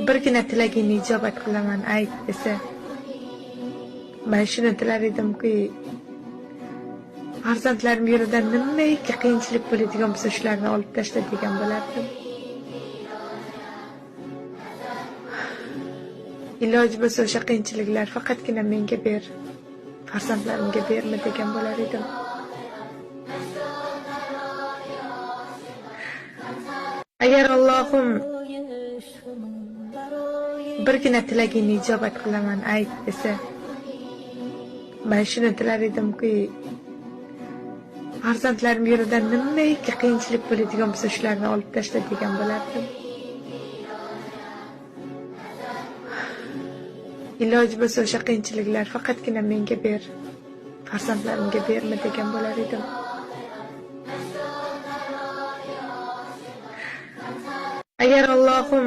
birgina tilagingni ijobat qilaman ayt desa, men shuni tilar edimki, farzandlarim yo'lidan nimaiki qiyinchilik bo'ladigan bo'lsa shularni olib tashla degan bo'lardim. Iloji bo'lsa o'sha qiyinchiliklar faqatgina menga ber, farzandlarimga berma degan bo'lar edim. Agar Allohim birgina tilagingni ijobat qilaman ayt desa, men shuni tilar edimki, farzandlarim yo'lidan nimaiki qiyinchilik bo'ladigan bo'lsa shularni olib tashla degan bo'lardim. Iloji bo'lsa o'sha qiyinchiliklar faqatgina menga ber, farzandlarimga berma degan bo'lar edim. Agar Allohim